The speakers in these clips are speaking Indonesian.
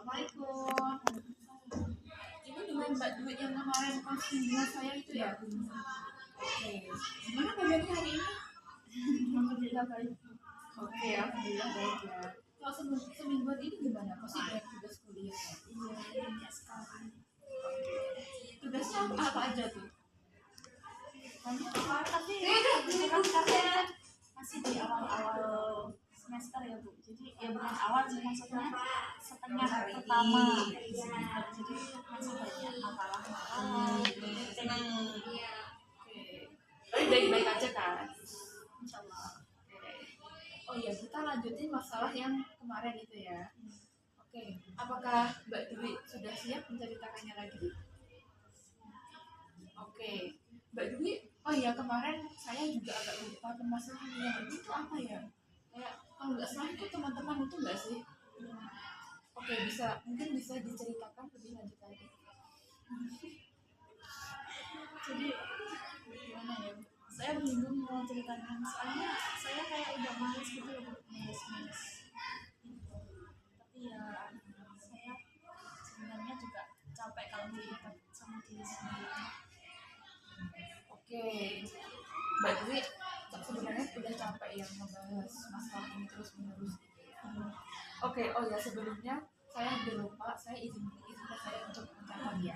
Assalamualaikum. Ini dengan Mbak Dwi yang kemarin posting dengan saya itu ya? Oke. Gimana kabarnya hari ini? Alhamdulillah baik. Oke, alhamdulillah baik ya. Kalau semingguan ini gimana? Pasti banyak tugas kuliah kan? Iya, banyak sekali. Tugasnya apa aja tuh? Banyak tapi kebetulan karena masih di awal-awal semester ya Bu. Jadi ya bukan awal sih, maksudnya setengah pertama. Jadi masih banyak masalah-masalah. Iya. Oke. Tapi baik-baik aja kan? Insya Allah. Oke. Oh iya, kita lanjutin masalah yang kemarin itu ya. Oke, apakah Mbak Dwi sudah siap menceritakannya lagi? Oke, Mbak Dwi, oh iya kemarin saya juga agak lupa permasalahan yang itu apa ya? Kayak kalau nggak salah itu teman-teman itu nggak sih? Oke, mungkin bisa diceritakan lebih lanjut lagi. Jadi gimana ya? Saya bingung mau ceritakan, soalnya saya kayak udah males gitu ya Bu, males. Tapi ya saya sebenarnya juga capek kalau melihat sama diri sendiri. Oke, Mbak Dwi sebenarnya udah capek yang membahas masalah ini terus menerus. Oke, oh ya sebelumnya saya hampir lupa, saya izinkan saya untuk mencatat ya.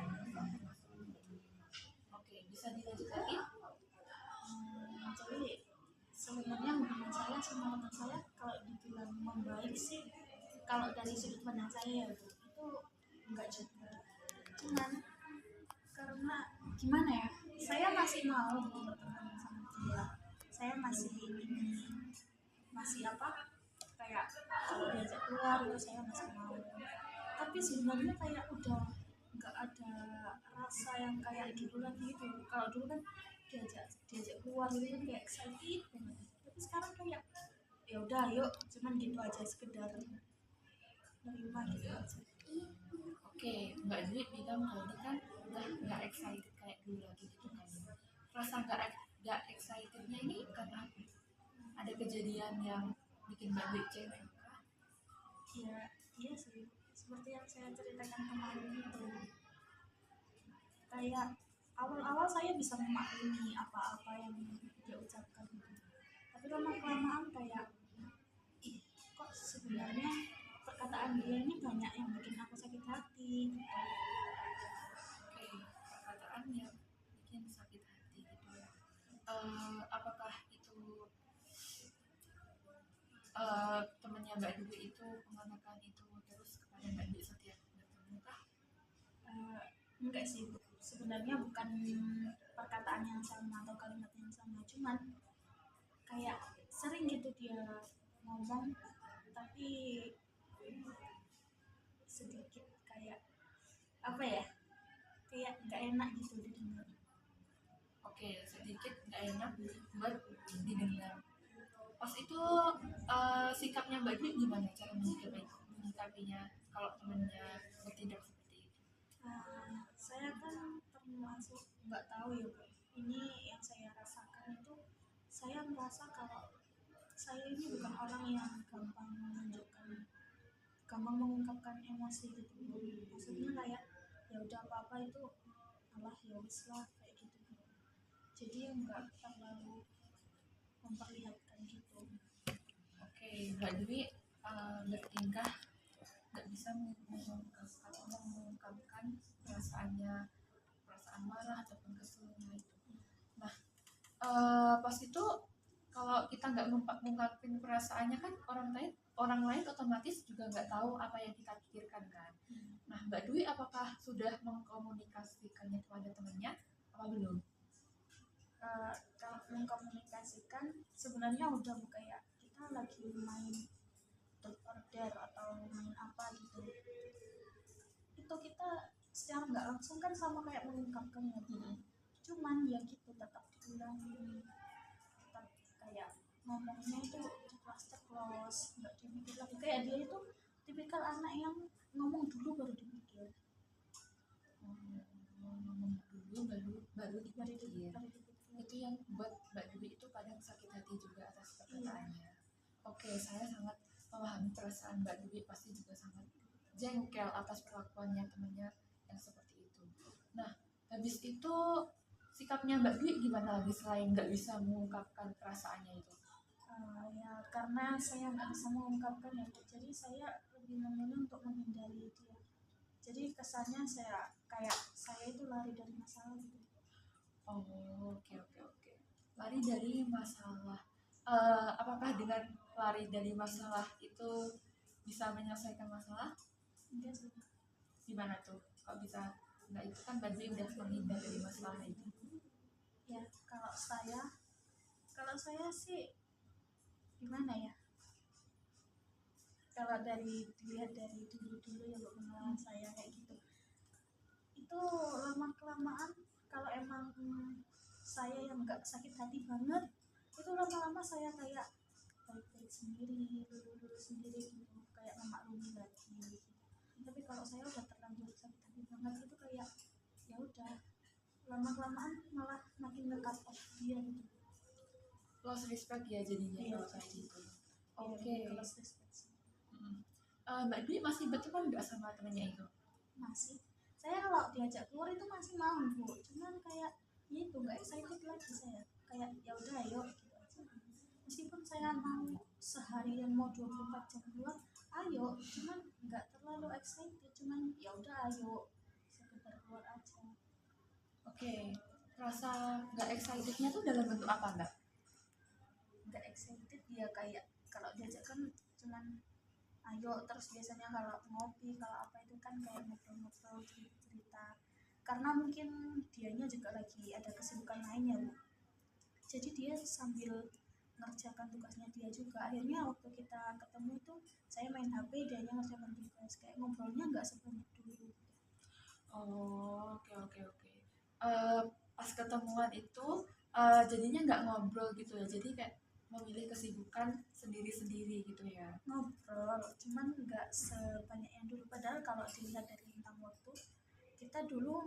Oke, bisa dilanjut lagi? Jadi sebenarnya hubungan saya sama teman saya kalau dibilang membaik sih, kalau dari sudut pandang saya ya Bu, itu enggak juga. Cuman karena gimana ya, saya masih mau berteman sama dia, saya masih ingin, masih apa, kayak kalau diajak keluar itu saya masih mau. Tapi sebenarnya kayak udah nggak ada rasa yang kayak dulu lagi gitu. Kalau dulu kan diajak keluar gitu kan kayak excited banget, tapi sekarang kayak ya udah yuk, cuman gitu aja, sekedar nerima gitu aja. Oke, Mbak Dwi bilang tadi kan udah nggak excited kayak dulu lagi gitu kan. Rasa nggak excitednya ini karena apa? Ada kejadian yang bikin Mbak Dwi cewek kah? Ya iya sih, seperti yang saya ceritakan kemarin itu, kayak awal-awal saya bisa memaklumi apa-apa yang dia ucapkan, tapi lama kelamaan kayak ih, kok sebenarnya perkataan dia ini banyak yang bikin aku sakit hati gitu. Oke, perkataan yang bikin sakit hati gitu ya. Apakah itu temannya Mbak Dwi itu mengatakan itu terus kepada Mbak Dwi setiap bertemu kah? Enggak sih Bu, sebenarnya bukan perkataan yang sama atau kalimat yang sama, cuman kayak sering gitu dia ngomong, tapi sedikit kayak apa ya, kayak nggak enak gitu didengar. Oke, sedikit nggak enak buat didengar. Pas itu sikapnya Mbak Dwi gimana cara menyikapinya kalau temennya bertindak seperti itu? Saya kan termasuk nggak tahu ya Bu, ini yang saya rasakan itu, saya merasa kalau saya ini bukan orang yang gampang mengungkapkan emosi gitu Bu. Maksudnya kayak ya udah apa-apa itu alah ya wis lah kayak gitu. Jadi nggak terlalu memperlihatkan gitu. Oke, Mbak Dwi bertingkah nggak bisa mengungkapkan perasaan marah ataupun keselnya itu. Nah, pas itu kalau kita nggak mengungkapin perasaannya kan orang lain otomatis juga nggak tahu apa yang kita pikirkan kan. Nah, Mbak Dwi apakah sudah mengkomunikasikannya kepada temannya apa belum? Kalau mengkomunikasikan sebenarnya udah Bu, kayak kita lagi main truth order atau main apa gitu, itu kita secara nggak langsung kan sama kayak mengungkapkannya gitu. Cuman ya gitu tetap diulangi, tetap kayak ngomongnya itu ceplos nggak dipikir lagi, kayak dia itu tipikal anak yang ngomong dulu baru dipikir. Ngomong dulu baru baru dipikir. dipikir. Itu yang buat Mbak Dwi itu kadang sakit hati juga atas perkataannya. Oke, saya sangat memahami perasaan Mbak Dwi, pasti juga sangat jengkel atas perlakuannya temennya yang seperti itu. Nah, habis itu sikapnya Mbak Dwi gimana lagi selain nggak bisa mengungkapkan perasaannya itu? Ya karena saya nggak bisa mengungkapkan ya Bu. Jadi saya lebih memilih untuk menghindari dia. Jadi kesannya saya itu lari dari masalah gitu. Oh, oke oke oke. Lari dari masalah. Apakah dengan lari dari masalah itu bisa menyelesaikan masalah? Enggak sih. Gimana tuh? Kok bisa? Nggak, itu kan Badri udah menghindar dari masalah itu. Ya kalau saya sih gimana ya? Kalau dilihat dari dulu-dulu ya Bu, pengalaman saya kayak gitu. Itu lama kelamaan kalau emang saya yang nggak sakit hati banget, itu lama-lama saya kayak baik-baik sendiri, dulu-dulu sendiri gitu, kayak memaklumi lagi gitu. Tapi kalau saya udah terlanjur sakit hati banget itu kayak ya udah lama kelamaan malah makin nge-cut off dia gitu. Lost respect ya jadinya Iya. kalau kayak gitu. Oke. Oke. Kalau respect sih. Mbak Dwi masih berteman nggak sama temennya itu? Masih. Saya kalau diajak keluar itu masih mau Bu, cuman kayak ya itu nggak excited lagi saya. Kayak ya udah ayo gitu aja. Meskipun saya mau seharian mau 24 jam keluar, ayo, cuman nggak terlalu excited, cuman ya udah ayo sekedar keluar aja. Oke. Rasa nggak excitednya tuh dalam bentuk apa Mbak? Nggak excited dia kayak kalau diajak kan cuman ayo, terus biasanya kalau ngopi kalau apa itu kan kayak ngobrol-ngobrol cerita, karena mungkin dianya juga lagi ada kesibukan lainnya Bu, jadi dia sambil ngerjakan tugasnya dia juga. Akhirnya waktu kita ketemu itu saya main HP, dianya ngerjakan tugas, kayak ngobrolnya nggak sebanyak dulu. Oh, oke oke oke. Pas ketemuan itu jadinya nggak ngobrol gitu ya. Jadi kayak memilih kesibukan sendiri-sendiri gitu ya. Ngobrol cuman nggak sebanyak yang dulu, padahal kalau dilihat dari rentang waktu kita dulu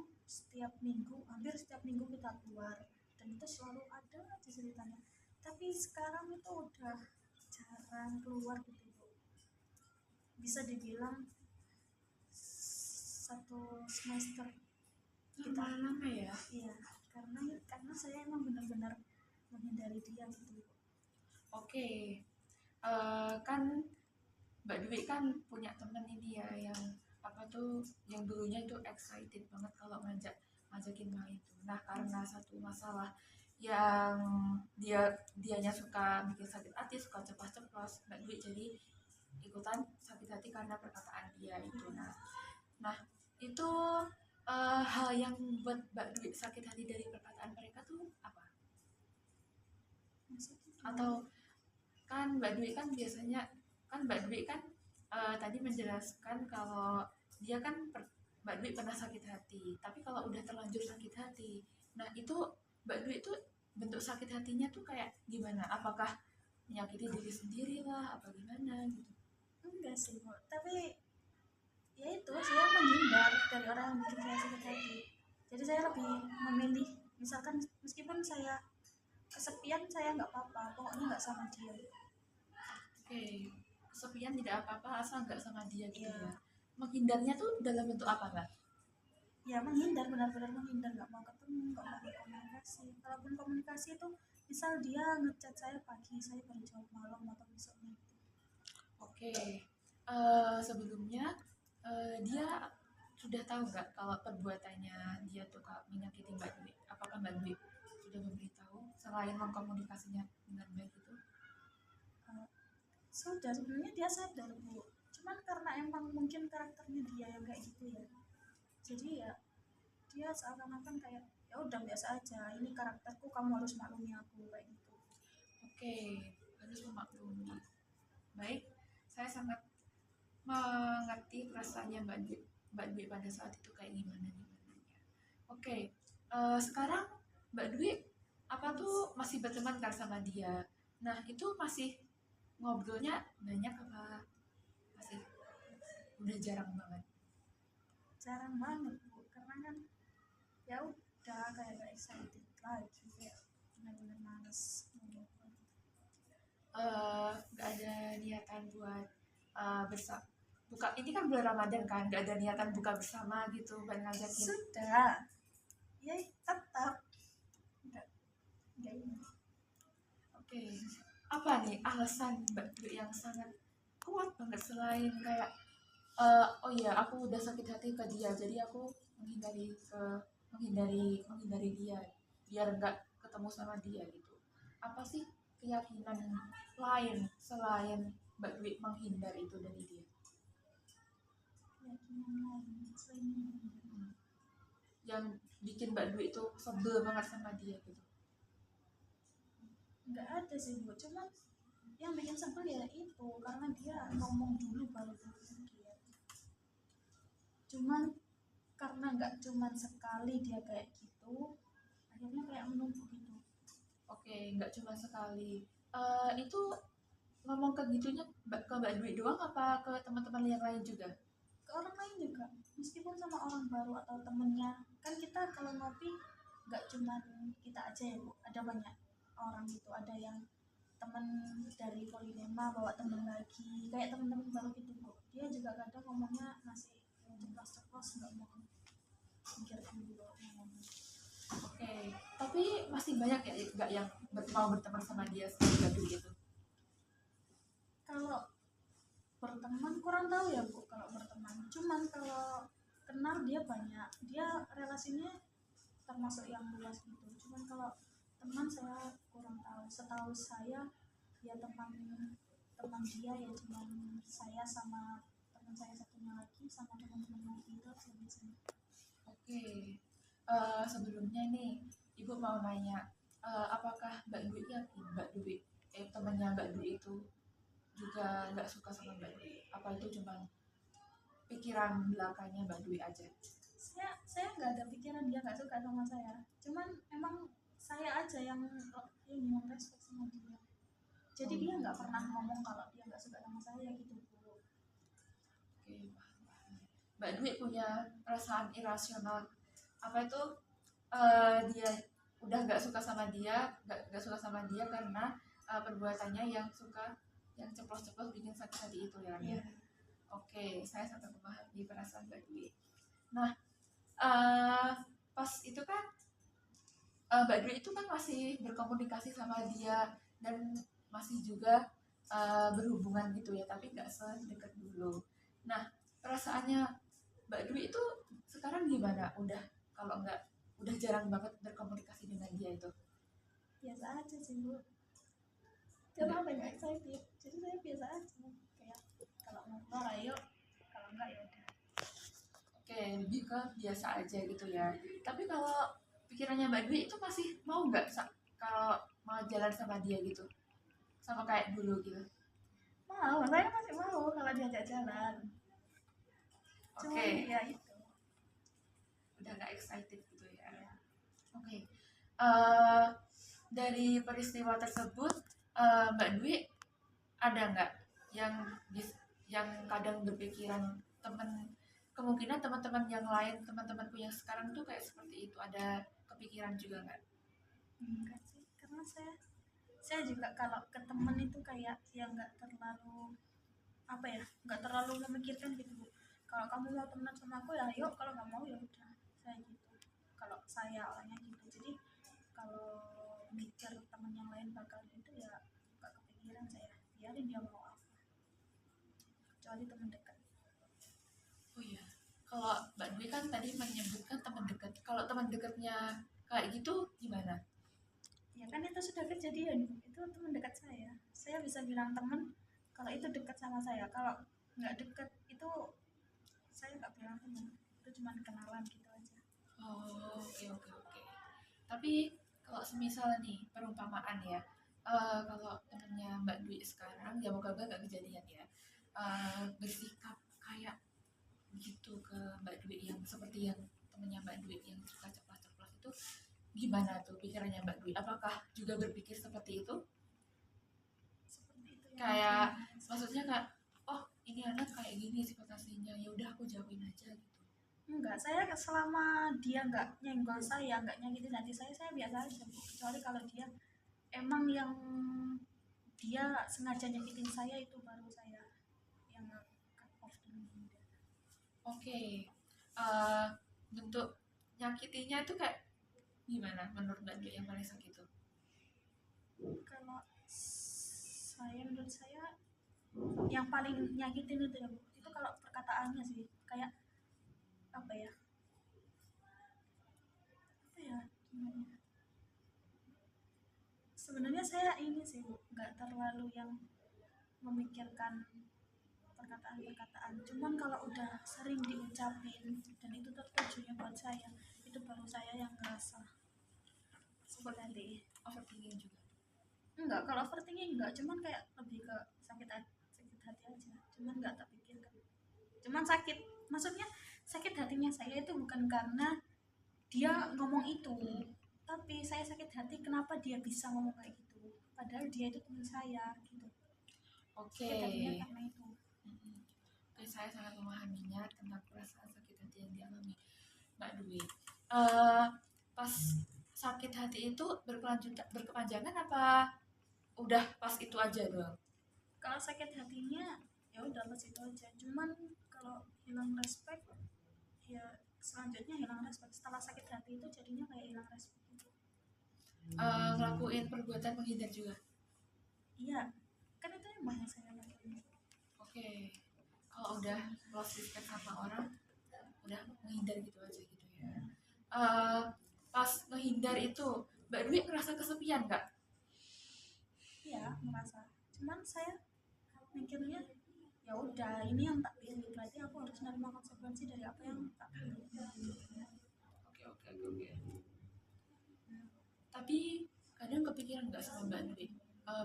hampir setiap minggu kita keluar dan itu selalu ada aja ceritanya, tapi sekarang itu udah jarang keluar gitu Bu. Bisa dibilang satu semester kita. Lama-lama ya. Iya, karena saya emang benar-benar menghindari dia gitu. Oke. Kan Mbak Dwi kan punya temen ini ya yang apa tuh yang dulunya itu excited banget kalau ngajakin main tuh. Nah karena satu masalah yang dianya suka bikin sakit hati, suka ceplas-ceplos, Mbak Dwi jadi ikutan sakit hati karena perkataan dia itu. Nah itu hal yang buat Mbak Dwi sakit hati dari perkataan mereka tuh apa? Maksudnya Atau kan Mbak Dwi kan biasanya kan Mbak Dwi kan tadi menjelaskan kalau dia kan Mbak Dwi pernah sakit hati, tapi kalau udah terlanjur sakit hati, nah itu Mbak Dwi itu bentuk sakit hatinya tuh kayak gimana? Apakah menyakiti diri sendiri lah, apa gimana gitu? enggak sih Bu, tapi ya itu saya menghindar dari orang yang bikin saya sakit hati. Jadi saya lebih memilih, misalkan meskipun saya kesepian saya nggak apa-apa, pokoknya nggak sama dia. Oke, kesepian tidak apa-apa asal nggak sama dia gitu Iya. ya. Menghindarnya tuh dalam bentuk apa Mbak? Ya menghindar, benar-benar menghindar, nggak mau ketemu, nggak mau komunikasi. Kalaupun komunikasi itu misal dia ngechat saya pagi, saya baru jawab malam atau besoknya gitu. Oke, sebelumnya dia sudah tahu nggak kalau perbuatannya dia tuh menyakiti Mbak Dwi? Apakah Mbak Dwi sudah memberitahu selain mengkomunikasinya dengan baik itu? Sudah, sebenarnya dia sadar Bu, cuman karena emang mungkin karakternya dia yang kayak gitu ya, jadi ya dia seakan-akan kayak ya udah biasa aja, ini karakterku, kamu harus maklumi aku kayak gitu. Oke, harus memaklumi. Baik, saya sangat mengerti perasaannya Mbak Dwi pada saat itu kayak gimana. Oke, sekarang Mbak Dwi apa tuh masih berteman kan sama dia? Nah itu masih ngobrolnya banyak apa masih udah jarang banget? Jarang banget Bu, karena kan ya udah kayak gak excited lagi, kayak benar-benar males Nggak ada niatan buat bersama buka, ini kan bulan Ramadan kan, nggak ada niatan buka bersama gitu buat ngajakin. Sudah, ya tetap nggak ini. Oke, apa nih alasan Mbak Dwi yang sangat kuat banget selain kayak oh iya aku udah sakit hati ke dia jadi aku menghindari dia biar nggak ketemu sama dia gitu. Apa sih keyakinan lain selain Mbak Dwi menghindar itu dari dia? Keyakinan lain selain ini. Hmm. Yang bikin Mbak Dwi itu sebel banget sama dia gitu. Nggak ada sih Bu, cuma yang bikin sebel ya itu karena dia ngomong dulu baru berpikir. Cuman karena nggak cuman sekali dia kayak gitu, akhirnya kayak menumpuk gitu. Oke, nggak cuma sekali. Itu ngomong ke gitunya ke Mbak Dwi doang apa ke teman-teman yang lain juga? Ke orang lain juga, meskipun sama orang baru atau temennya. Kan kita kalau ngopi nggak cuman kita aja ya Bu, ada banyak orang gitu, ada yang temen dari Polinema bawa temen lagi, kayak temen-temen baru gitu Bu. Dia juga kadang ngomongnya masih ceplos-ceplos, nggak mau mikir dulu ngomong. Oke, tapi masih banyak ya nggak yang mau berteman sama dia seperti Mbak Dwi gitu? Kalau berteman kurang tahu ya Bu, kalau berteman cuman kalau kenal dia banyak, dia relasinya termasuk yang luas gitu. Cuman kalau teman saya kurang tahu, setahu saya ya teman teman dia ya cuman saya sama teman saya satunya lagi sama teman-teman lagi itu aja biasanya. Oke, sebelumnya nih Ibu mau nanya, apakah Mbak Dwi yakin temannya Mbak Dwi itu juga nggak suka sama Mbak Dwi? Apa itu cuma pikiran belakangnya Mbak Dwi aja? Saya nggak ada pikiran dia nggak suka sama saya, cuman emang saya aja yang ini yang respect sama dia, jadi dia nggak pernah ngomong kalau dia nggak suka sama saya gitu Bu. Oke, paham. Mbak Dwi punya perasaan irasional apa itu, dia udah nggak suka sama dia, nggak suka sama dia karena perbuatannya yang ceplos-ceplos bikin sakit hati itu ya. Iya. Oke, saya sangat memahami perasaan Mbak Dwi. Nah, eh, pas itu kan Mbak Dwi itu kan masih berkomunikasi sama dia dan masih juga berhubungan gitu ya, tapi nggak sedekat dulu. Nah, perasaannya Mbak Dwi itu sekarang gimana? Kalau nggak udah jarang banget berkomunikasi dengan dia itu? Biasa aja sih Bu, karena banyak excited jadi saya biasa aja, kayak kalau mau keluar ayo, kalau enggak ya udah. Oke, lebih ke biasa aja gitu ya. Tapi kalau pikirannya Mbak Dwi itu masih mau nggak kalau mau jalan sama dia gitu? Sama kayak dulu gitu. Mau, saya masih mau kalau diajak jalan, cuman Oke, ya itu udah nggak excited gitu ya. ya. Oke. Dari peristiwa tersebut, Mbak Dwi ada nggak yang yang kadang berpikiran kemungkinan teman-teman yang lain, teman-temanku yang sekarang tuh kayak seperti itu, ada kepikiran juga nggak? Enggak sih, karena saya juga kalau ke temen itu kayak yang nggak terlalu apa ya, nggak terlalu memikirkan gitu Bu. Kalau kamu mau temenan sama aku ya yuk, kalau nggak mau ya udah, saya gitu. Kalau saya orangnya gitu, jadi kalau mikir temen yang lain bakal gitu ya nggak kepikiran saya, biarin dia mau apa, kecuali temen dekat. Oh iya, kalau Mbak Dwi kan tadi menyebutkan teman dekat. Kalau teman dekatnya kayak gitu gimana? Ya kan itu sudah kejadian, itu teman dekat saya bisa bilang temen kalau itu dekat sama saya. Kalau nggak dekat itu saya nggak bilang teman, itu cuma kenalan gitu aja. Oh, oke oke oke. Tapi kalau semisal nih perumpamaan ya, kalau temennya Mbak Dwi sekarang, ya moga-moga gak kejadian ya, bersikap kayak gitu ke Mbak Dwi yang seperti yang temennya Mbak Dwi yang suka ceplas-ceplos itu, gimana tuh pikirannya Mbak Dwi? Apakah juga berpikir seperti itu? Seperti itu ya. Kayak maksudnya kak, oh ini anak kayak gini sifat aslinya, ya udah aku jauhin aja gitu. Enggak, saya selama dia nggak nyenggol saya, nggak nyakitin hati saya biasa aja Bu. Kecuali kalau dia emang yang dia sengaja nyakitin saya, itu baru saya yang cut off dulu. Oke. Eh, bentuk nyakitinya itu kayak gimana menurut Mbak Dwi yang paling sakit itu? Kalau menurut saya yang paling nyakitin itu ya Bu, itu kalau perkataannya sih kayak apa ya, apa ya gimana ya? Sebenarnya saya ini sih Bu, nggak terlalu yang memikirkan perkataan-perkataan, cuman kalau udah sering diucapin dan itu tertujunya buat saya, itu baru saya yang ngerasa sakit Overthinking, hati. overthinking juga. Enggak, kalau overthinking enggak, cuman kayak lebih ke sakit hati aja, cuman nggak tak pikirkan, cuman sakit, maksudnya sakit hatinya saya itu bukan karena dia ngomong itu, tapi saya sakit hati kenapa dia bisa ngomong kayak gitu padahal dia itu teman saya gitu. Oke. Sakit hatinya karena itu. Mm-mm. Oke, saya sangat memahaminya tentang perasaan sakit hati yang dialami Mbak Dwi. Eh, pas sakit hati itu berkepanjangan apa udah pas itu aja doang? Kalau sakit hatinya ya udah pas itu aja, cuman kalau hilang respect ya selanjutnya hilang respect, setelah sakit hati itu jadinya kayak hilang respect gitu. Ngelakuin perbuatan menghindar juga. Iya, kan itu emang yang saya lakuin. Oke. Kalau udah lost respect sama orang, udah menghindar gitu aja gitu ya. Eh, pas menghindar itu, Mbak Dwi ngerasa kesepian nggak? Iya merasa, cuman saya mikirnya ya udah ini yang tak pilih, berarti aku harus menerima konsekuensi dari apa yang tak pilih. Oke, oke, oke. Tapi kadang kepikiran nggak sama Mbak Dwi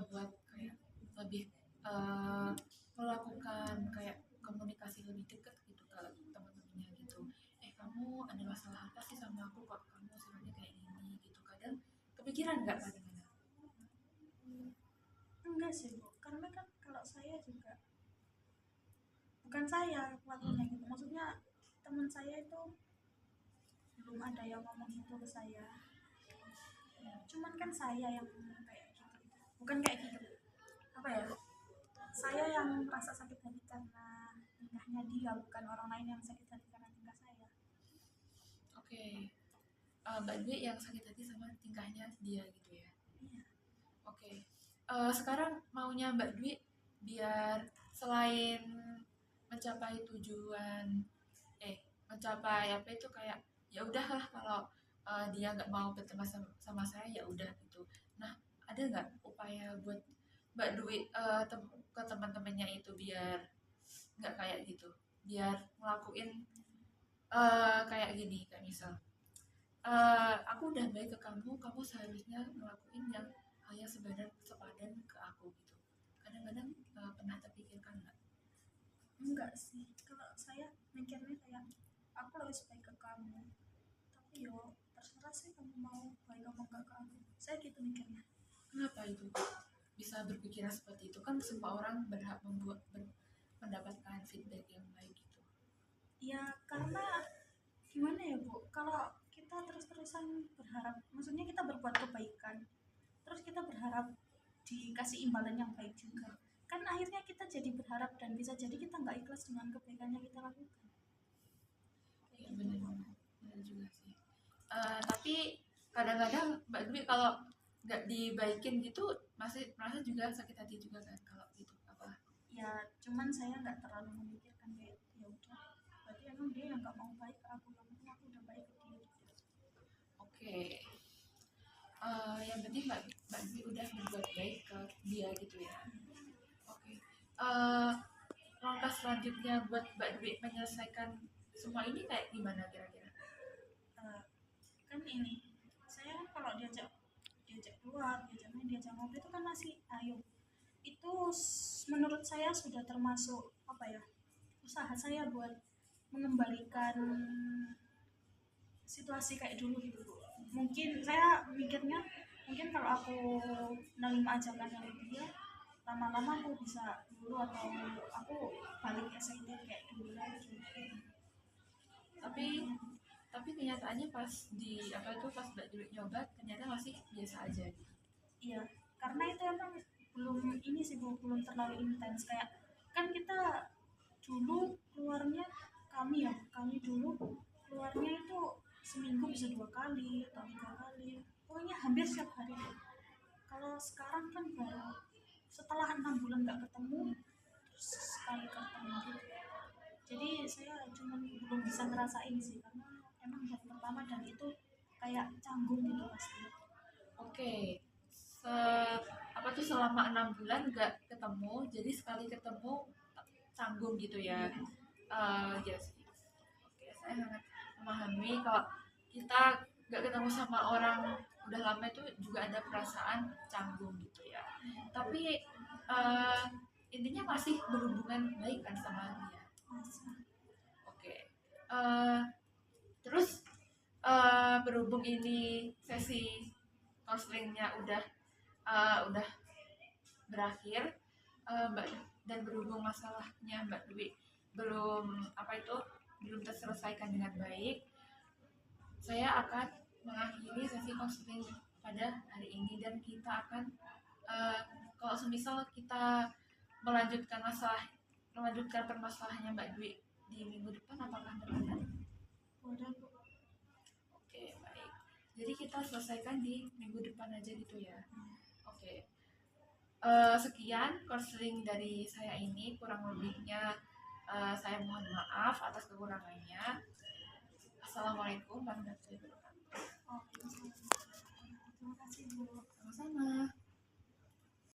buat kayak lebih eh, melakukan kayak komunikasi lebih dekat gitu ke teman-temannya gitu. Kamu ada masalah apa sih sama aku kok kamu sebenarnya kayak gini gitu. Kadang kepikiran nggak kadang-kadang? Enggak sih Bu, karena kan kalau saya juga bukan saya pelakunya gitu, maksudnya teman saya itu belum ada yang ngomong itu ke saya, cuman kan saya yang kayak gitu, bukan kayak gitu, apa ya, saya yang merasa sakit hati karena tingkahnya dia, bukan orang lain yang sakit hati karena tingkah saya. Oke. Mbak Dwi yang sakit hati sama tingkahnya dia gitu ya. Iya. Oke. Sekarang maunya Mbak Dwi biar selain mencapai tujuan, mencapai apa itu kayak ya udahlah kalau dia nggak mau berteman sama saya ya udah gitu. Nah, ada nggak upaya buat Mbak Dwi ke teman-temannya itu biar nggak kayak gitu, biar ngelakuin kayak gini, kayak misal aku udah baik ke kamu, kamu seharusnya ngelakuin yang hal yang sepadan ke aku gitu. Kadang-kadang pernah terpikirkan nggak? Enggak sih, kalau saya mikirnya kayak aku lebih baik ke kamu, tapi yo terserah sih kamu mau baik apa enggak ke aku, saya gitu mikirnya. Kenapa itu bisa berpikiran seperti itu? Kan semua orang berhak mendapatkan feedback yang baik gitu. Ya karena gimana ya Bu, kalau kita terus-terusan berharap, maksudnya kita berbuat kebaikan terus kita berharap dikasih imbalan yang baik juga, kan akhirnya kita jadi berharap dan bisa jadi kita nggak ikhlas dengan kebaikan yang kita lakukan Ya kayak gitu. benar juga sih. Tapi kadang-kadang Mbak Dwi kalau nggak dibaikin gitu masih merasa juga sakit hati juga kan kalau gitu apa? Ya cuman saya nggak terlalu memikirkan kayak ya udah berarti emang dia yang nggak mau baik ke aku, yang penting aku udah baik ke dia gitu. Oke. Yang penting Mbak Dwi udah berbuat baik ke dia gitu ya. Oke. Eh, Langkah selanjutnya buat Mbak Dwi menyelesaikan semua ini kayak gimana kira-kira? Eh, kan ini saya kan kalau diajak diajak keluar, diajak main, diajak ngobrol itu kan masih ayo, itu menurut saya sudah termasuk apa ya, usaha saya buat mengembalikan situasi kayak dulu gitu Bu. Mungkin saya mikirnya mungkin kalau aku nerima ajakan dari dia, lama-lama aku bisa dulu atau aku balik excited kayak dulu lagi. Tapi tapi kenyataannya pas di apa itu pas Mbak Dwi nyoba ternyata masih biasa aja gitu. Iya, karena itu emang belum ini sih Bu, belum terlalu intens kayak kan kita dulu keluarnya kami dulu keluarnya itu seminggu bisa 2 kali atau 3 kali, pokoknya hampir setiap hari. Kalau sekarang kan baru setelah 6 bulan nggak ketemu terus sekali ketemu gitu. Jadi saya cuma belum bisa ngerasain sih karena emang baru pertama dan itu kayak canggung gitu pasti. Oke. Apa tuh selama 6 bulan nggak ketemu, jadi sekali ketemu canggung gitu ya. Ya sih. Oke, saya sangat memahami kalau kita nggak ketemu sama orang udah lama itu juga ada perasaan canggung gitu ya. Tapi eh, intinya masih berhubungan baik kan sama dia. Oke. Eh, terus berhubung ini sesi konselingnya udah berakhir, Mbak, dan berhubung masalahnya Mbak Dwi belum terselesaikan dengan baik, saya akan mengakhiri sesi konseling pada hari ini dan kita akan kalau semisal kita melanjutkan permasalahannya Mbak Dwi di minggu depan, apakah berkenan? Udah Bu. Oke, baik. Jadi kita selesaikan di minggu depan aja gitu ya. Oke. Sekian konseling dari saya ini, kurang lebihnya saya mohon maaf atas kekurangannya. Assalamualaikum warahmatullahi wabarakatuh. Terima kasih Bu. Sama-sama.